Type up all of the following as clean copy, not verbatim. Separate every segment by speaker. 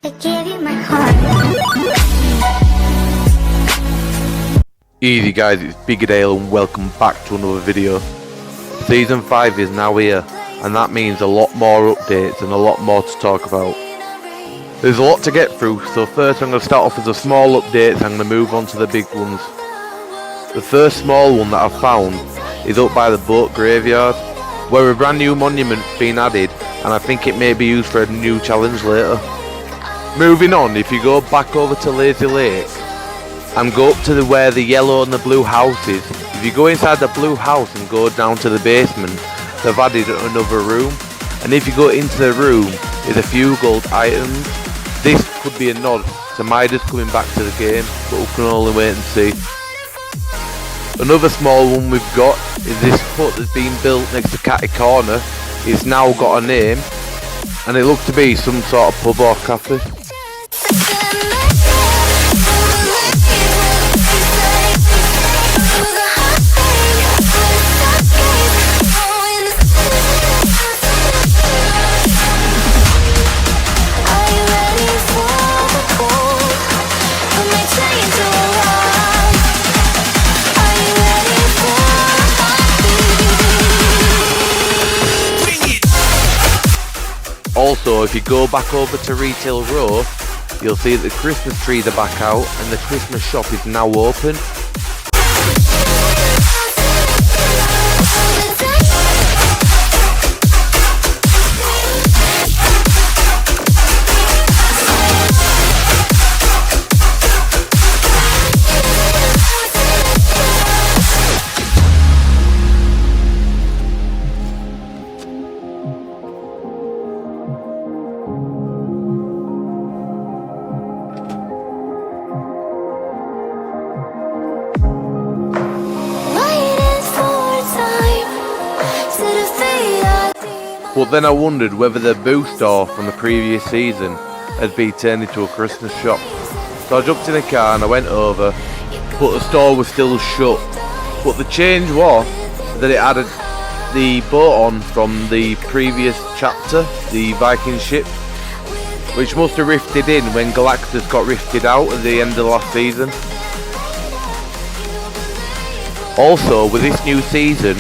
Speaker 1: I gave you my heart.
Speaker 2: Easy guys, it's Bigadale and welcome back to another video. Season 5 is now here, and that means a lot more updates and a lot more to talk about. There's a lot to get through, so first I'm going to start off with the small updates and I'm going to move on to the big ones. The first small one that I've found is up by the boat graveyard, where a brand new monument's been added, and I think it may be used for a new challenge later. Moving on, if you go back over to Lazy Lake and go up to where the yellow and the blue house is, if you go inside the blue house and go down to the basement, they've added another room, and if you go into the room, there's a few gold items. This could be a nod to Midas coming back to the game, but we can only wait and see. Another small one we've got is this hut that's been built next to Catty Corner. It's now got a name, and it looks to be some sort of pub or cafe. Also, if you go back over to Retail Row, you'll see that the Christmas trees are back out and the Christmas shop is now open. But then I wondered whether the booth store from the previous season had been turned into a Christmas shop. So I jumped in a car and I went over, but the store was still shut. But the change was that it added the boat on from the previous chapter, the Viking ship, which must have rifted in when Galactus got rifted out at the end of last season. Also, with this new season,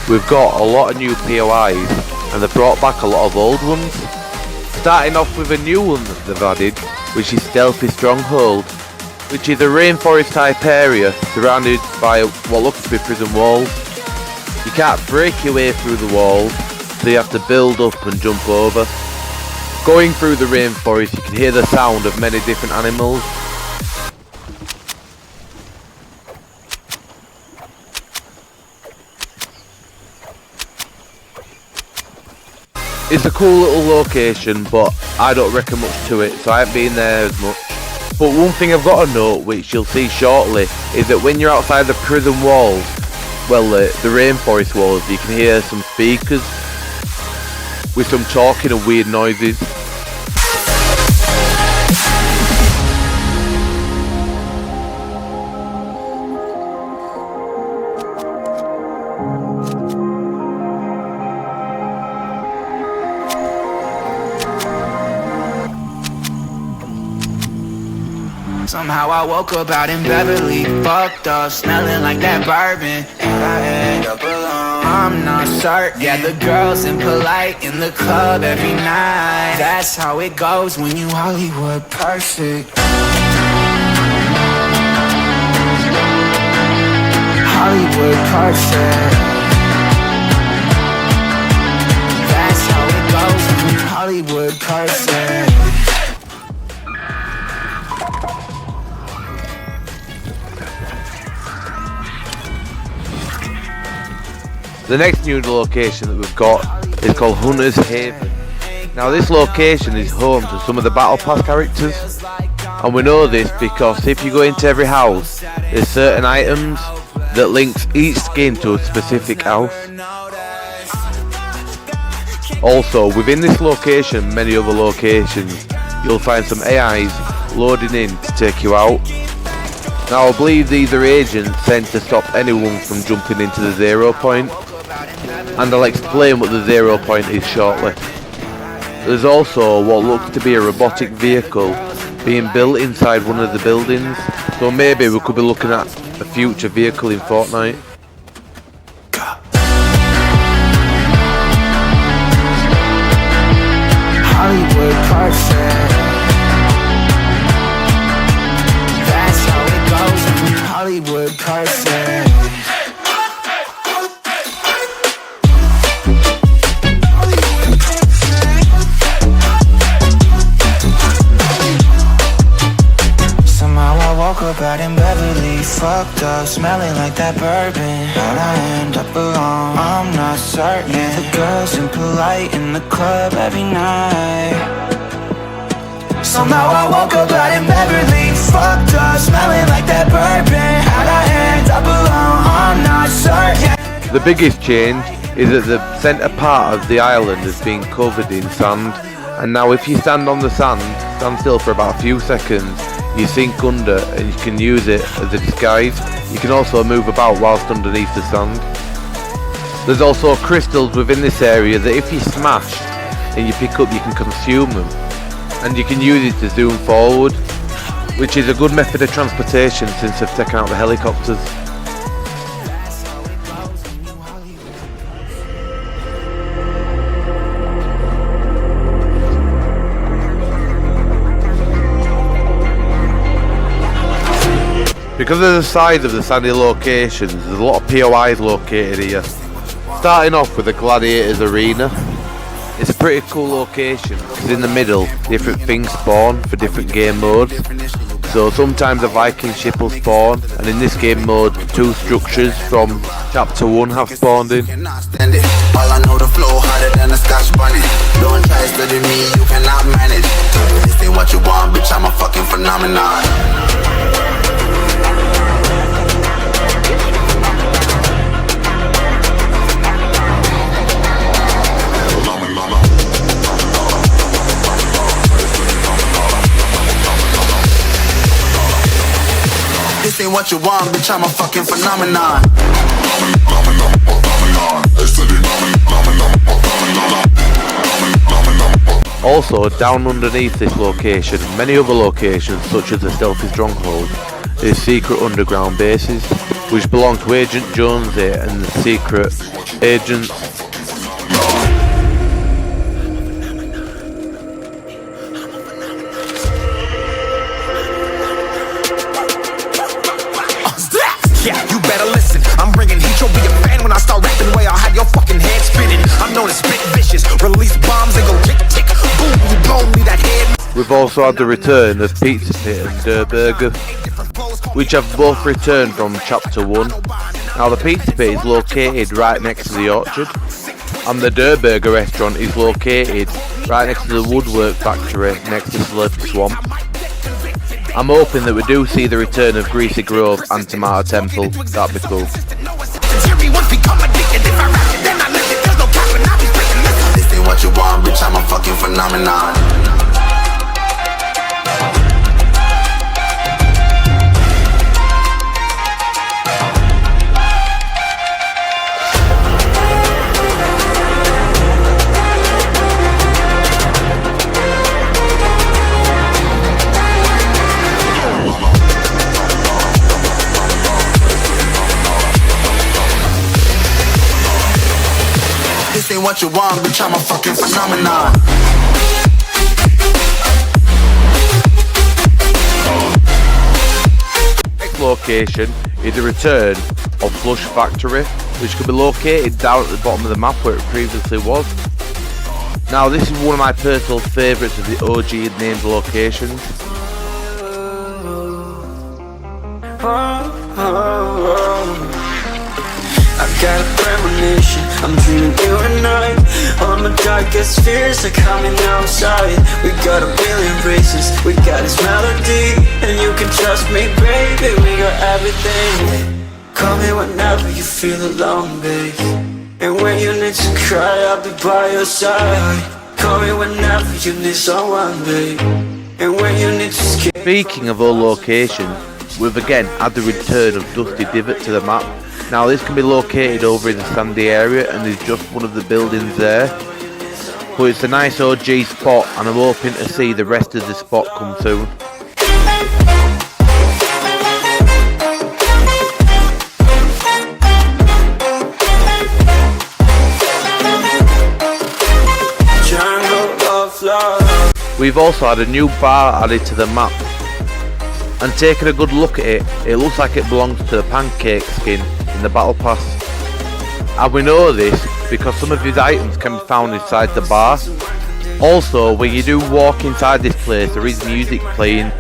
Speaker 2: we've got a lot of new POIs, and they've brought back a lot of old ones. Starting off with a new one that they've added, which is Stealthy Stronghold, which is a rainforest type area surrounded by what looks to be prison walls. You can't break your way through the walls, so you have to build up and jump over. Going through the rainforest, you can hear the sound of many different animals. It's a cool little location, but I don't reckon much to it, so I haven't been there as much. But one thing I've got to note, which you'll see shortly, is that when you're outside the prison walls, well, the rainforest walls, you can hear some speakers with some talking and weird noises.
Speaker 3: Somehow I woke up out in Beverly, fucked up, smelling like that bourbon, and I end up alone. I'm not certain. Yeah, the girls impolite in the club every night. That's how it goes when you Hollywood perfect. Hollywood perfect. That's how it goes when you Hollywood perfect.
Speaker 2: The next new location that we've got is called Hunter's Haven. Now this location is home to some of the Battle Pass characters, and we know this because if you go into every house, there's certain items that links each skin to a specific house. Also, within this location and many other locations, you'll find some AIs loading in to take you out. Now I believe these are agents sent to stop anyone from jumping into the 0 point, and I'll explain what the 0 point is shortly. There's also what looks to be a robotic vehicle being built inside one of the buildings, so maybe we could be looking at a future vehicle in Fortnite.
Speaker 3: Hollywood perfect. That's how it goes. Hollywood perfect. Somehow I woke up out in Beverly, fucked up, smelling like that bourbon. How'd I end up alone? I'm not certain. The girls impolite in the club every night. Somehow I woke up out in Beverly, fucked up, smelling like that bourbon. How'd I end up alone? I'm not certain.
Speaker 2: The biggest change is that the centre part of the island has been covered in sand, and now if you stand on the sand, stand still for about a few seconds, you sink under and you can use it as a disguise. You can also move about whilst underneath the sand. There's also crystals within this area that if you smash and you pick up, you can consume them, and you can use it to zoom forward, which is a good method of transportation since they've taken out the helicopters. Because of the size of the sandy locations, there's a lot of POIs located here. Starting off with the Gladiators Arena. It's a pretty cool location because in the middle different things spawn for different game modes. So sometimes a Viking ship will spawn, and in this game mode 2 structures from chapter 1 have spawned in.
Speaker 1: All I know the flow harder than a Scotch bunny. Don't try studying me, you cannot manage. This ain't what you want, bitch, I'm a fucking phenomenon. This ain't what you want, bitch, I'm a fucking phenomenon.
Speaker 2: Also, down underneath this location, many other locations such as the Stealthy Stronghold, there's secret underground bases, which belong to Agent Jonesy and the secret agents.
Speaker 4: Yeah, you better listen. I'm bringing heat. You'll be a fan when I start rapping. Way I'll have your fucking head spinning. I'm known as spit vicious. Release bombs and go tick tick. Boom, you blow me that head.
Speaker 2: We've also had the return of Pizza Pit and Der Burger, which have both returned from chapter 1. Now the Pizza Pit is located right next to the orchard, and the Der Burger restaurant is located right next to the woodwork factory next to Slurpy Swamp. I'm hoping that we do see the return of Greasy Grove and Tomato Temple. That'd be cool.
Speaker 1: This ain't what you want, bitch, I'm a fucking phenomenon. This ain't what you want, bitch, I'm a fucking phenomenon.
Speaker 2: Next location is the return of Flush Factory, which could be located down at the bottom of the map where it previously was. Now this is one of my personal favourites of the OG named locations.
Speaker 5: I've got a premonition, I'm dreaming you and I. All my darkest fears are coming outside. We got a billion races, we got this melody. And you can trust me, baby, we got everything. Call me whenever you feel alone, babe. And when you need to cry, I'll be by your side. Call me whenever you need someone, babe. And when you need to escape.
Speaker 2: Speaking of all locations, we've again had the return of Dusty Divot to the map. Now this can be located over in the sandy area, and there's just one of the buildings there. but it's a nice OG spot and I'm hoping to see the rest of the spot come soon. We've also had a new bar added to the map, and taking a good look at it, it looks like it belongs to the pancake skin in the battle pass. And we know this because some of his items can be found inside the bar. Also, when you do walk inside this place, there is music playing.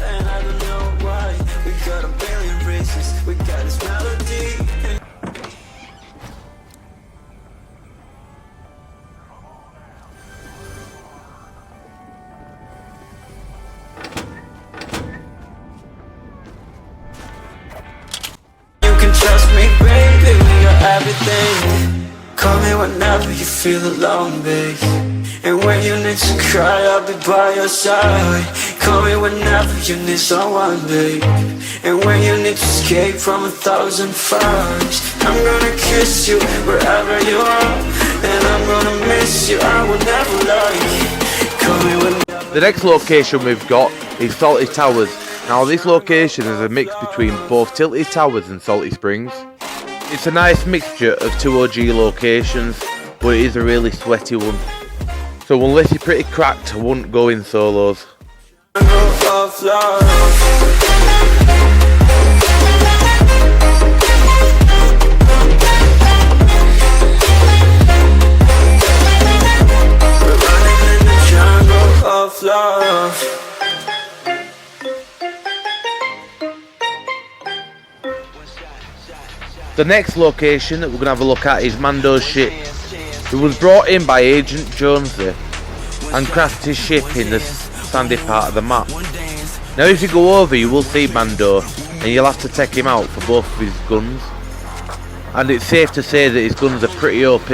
Speaker 5: Trust me, baby, we got everything. Call me whenever you feel alone, babe. And when you need to cry, I'll be by your side. Call me whenever you need someone, babe. And when you need to escape from 1,000 fires, I'm gonna kiss you wherever you are. And I'm gonna miss you, I will never lie. Call me whenever.
Speaker 2: The next location we've got is Salty Towers. Now this location is a mix between both Tilted Towers and Salty Springs. It's a nice mixture of two OG locations, but it is a really sweaty one. So unless you're pretty cracked, I wouldn't go in solos. The next location that we're going to have a look at is Mando's ship. It was brought in by Agent Jonesy and crafted his ship in the sandy part of the map. Now if you go over you will see Mando and you'll have to take him out for both of his guns. And it's safe to say that his guns are pretty OP.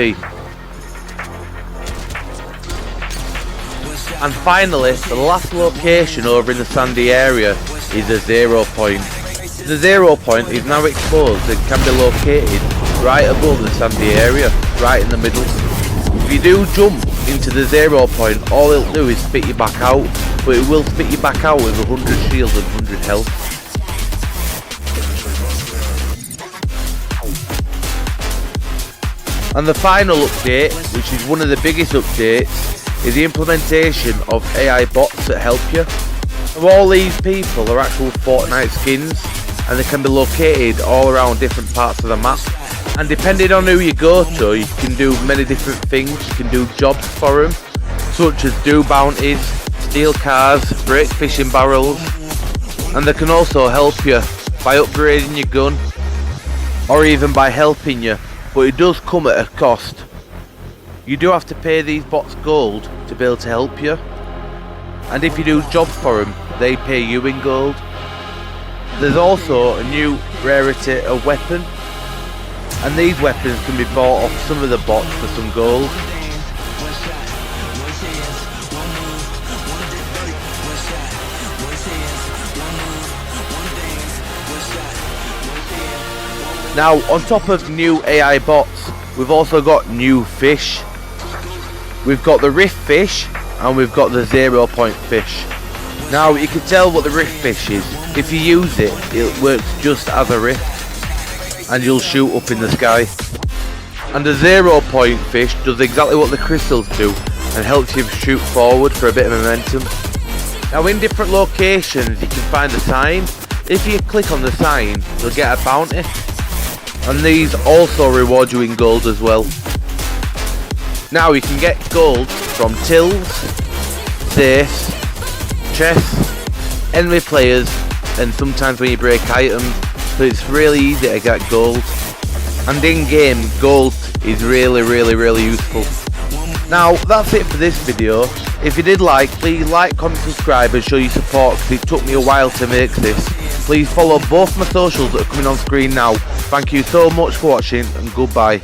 Speaker 2: And finally, the last location over in the sandy area is the 0 point. The 0 point is now exposed and can be located right above the sandy area, right in the middle. If you do jump into the 0 point, all it'll do is spit you back out, but it will spit you back out with 100 shield and 100 health. And the final update, which is one of the biggest updates, is the implementation of AI bots that help you. Now, all these people are actual Fortnite skins, and they can be located all around different parts of the map. And depending on who you go to, you can do many different things. You can do jobs for them, such as do bounties, steal cars, break fishing barrels, and they can also help you by upgrading your gun, or even by helping you, but it does come at a cost. You do have to pay these bots gold to be able to help you, and if you do jobs for them, they pay you in gold. There's also a new rarity of weapon, and these weapons can be bought off some of the bots for some gold. Now, on top of new AI bots, we've also got new fish. We've got the rift fish and we've got the 0 point fish. Now, you can tell what the rift fish is. If you use it, it works just as a rift and you'll shoot up in the sky. And the 0 point fish does exactly what the crystals do and helps you shoot forward for a bit of momentum. Now, in different locations you can find a sign. If you click on the sign, you'll get a bounty, and these also reward you in gold as well. Now, you can get gold from tills, safes, chests, enemy players, and sometimes when you break items, so it's really easy to get gold. And in game, gold is really useful. Now, that's it for this video. If you did like, please like, comment, subscribe and show your support, because it took me a while to make this. Please follow both my socials that are coming on screen now. Thank you so much for watching, and goodbye.